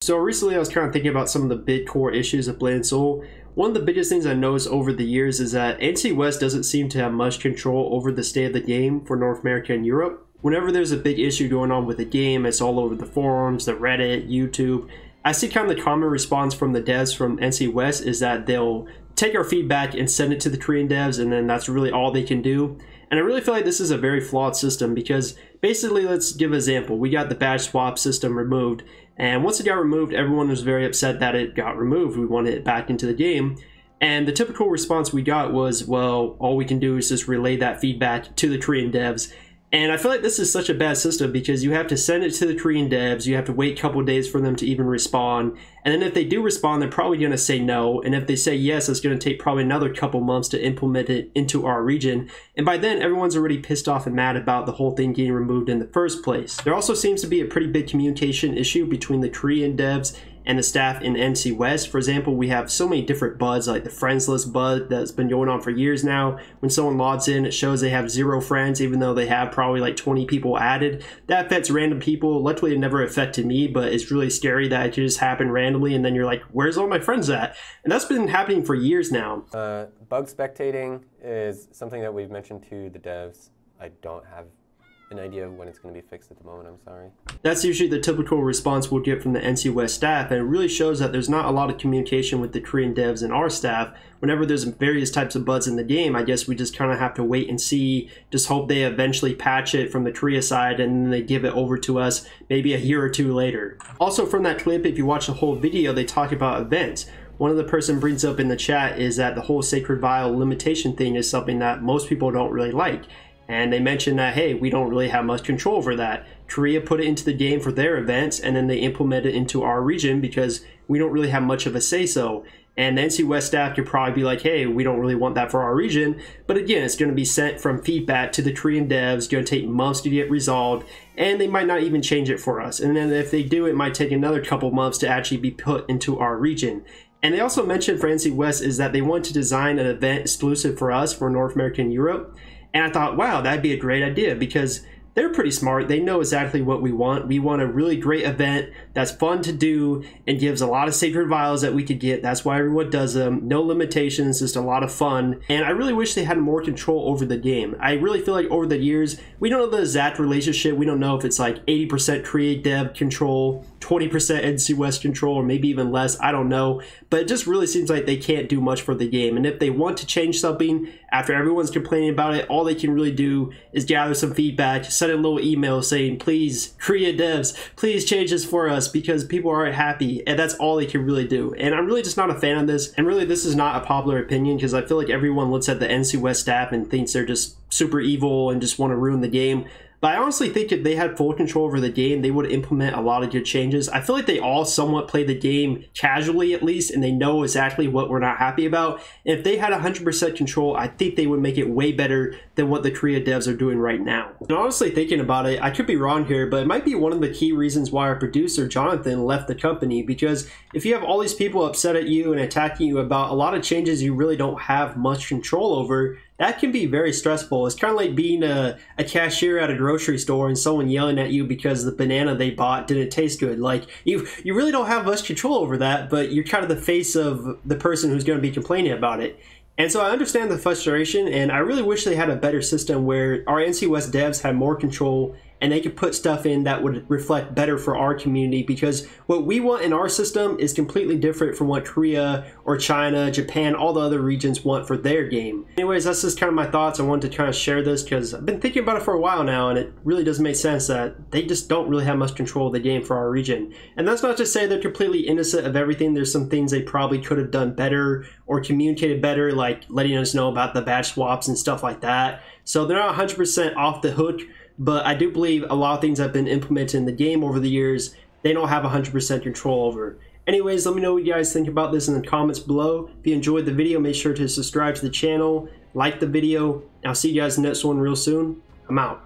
So recently I was kind of thinking about some of the big core issues of Blade & Soul. One of the biggest things I noticed over the years is that NCWest doesn't seem to have much control over the state of the game for North America and Europe. Whenever there's a big issue going on with the game, it's all over the forums, the Reddit, YouTube. I see kind of the common response from the devs from NCWest is that they'll take our feedback and send it to the Korean devs, and then that's really all they can do. And I really feel like this is a very flawed system because basically, let's give an example. We got the badge swap system removed, and once it got removed, everyone was very upset that it got removed. We wanted it back into the game. And the typical response we got was, well, all we can do is just relay that feedback to the Korean devs. And I feel like this is such a bad system because you have to send it to the Korean devs, you have to wait a couple days for them to even respond, and then if they do respond, they're probably going to say no, and if they say yes, it's going to take probably another couple months to implement it into our region, and by then everyone's already pissed off and mad about the whole thing getting removed in the first place. There also seems to be a pretty big communication issue between the Korean devs and the staff in NCWest. For example, we have so many different buds, like the friends list bud that's been going on for years now. When someone logs in, it shows they have 0 friends, even though they have probably like 20 people added. That affects random people. Luckily, it never affected me, but it's really scary that it just happened randomly, and then you're like, where's all my friends at? And that's been happening for years now. Bug spectating is something that we've mentioned to the devs. I don't have an idea of when it's going to be fixed at the moment, I'm sorry. That's usually the typical response we'll get from the NCWest staff, and it really shows that there's not a lot of communication with the Korean devs and our staff. Whenever there's various types of bugs in the game, I guess we just kind of have to wait and see, just hope they eventually patch it from the Korea side and then they give it over to us maybe a year or two later. Also from that clip, if you watch the whole video, they talk about events. One of the person brings up in the chat is that the whole Sacred Vial limitation thing is something that most people don't really like. And they mentioned that, hey, we don't really have much control over that. Korea put it into the game for their events, and then they implement it into our region because we don't really have much of a say-so. And the NCWest staff could probably be like, hey, we don't really want that for our region. But again, it's going to be sent from feedback to the Korean devs. It's going to take months to get resolved, and they might not even change it for us. And then if they do, it might take another couple months to actually be put into our region. And they also mentioned for NCWest is that they want to design an event exclusive for us for North America and Europe. And I thought, wow, that'd be a great idea because they're pretty smart. They know exactly what we want. We want a really great event that's fun to do and gives a lot of sacred vials that we could get. That's why everyone does them. No limitations, just a lot of fun. And I really wish they had more control over the game. I really feel like over the years, we don't know the exact relationship. We don't know if it's like 80% Create Dev control, 20% NCWest control, or maybe even less. I don't know. But it just really seems like they can't do much for the game. And if they want to change something after everyone's complaining about it, all they can really do is gather some feedback, send a little email saying, please, Korea devs, please change this for us because people aren't happy. And that's all they can really do. And I'm really just not a fan of this. And really, this is not a popular opinion because I feel like everyone looks at the NCWest staff and thinks they're just super evil and just want to ruin the game. But I honestly think if they had full control over the game, they would implement a lot of good changes. I feel like they all somewhat play the game casually at least, and they know exactly what we're not happy about. And if they had 100% control, I think they would make it way better than what the Korea devs are doing right now. And honestly, thinking about it, I could be wrong here, but it might be one of the key reasons why our producer, Jonathan, left the company. Because if you have all these people upset at you and attacking you about a lot of changes you really don't have much control over, that can be very stressful. It's kind of like being a cashier at a grocery store and someone yelling at you because the banana they bought didn't taste good. Like, you really don't have much control over that, but you're kind of the face of the person who's going to be complaining about it. And so I understand the frustration, and I really wish they had a better system where our NCWest devs had more control and they could put stuff in that would reflect better for our community, because what we want in our system is completely different from what Korea or China, Japan, all the other regions want for their game. Anyways, that's just kind of my thoughts. I wanted to kind of share this because I've been thinking about it for a while now, and it really doesn't make sense that they just don't really have much control of the game for our region. And that's not to say they're completely innocent of everything. There's some things they probably could have done better or communicated better, like letting us know about the badge swaps and stuff like that. So they're not 100% off the hook. But I do believe a lot of things that have been implemented in the game over the years, they don't have 100% control over. Anyways, let me know what you guys think about this in the comments below. If you enjoyed the video, make sure to subscribe to the channel, like the video, and I'll see you guys in the next one real soon. I'm out.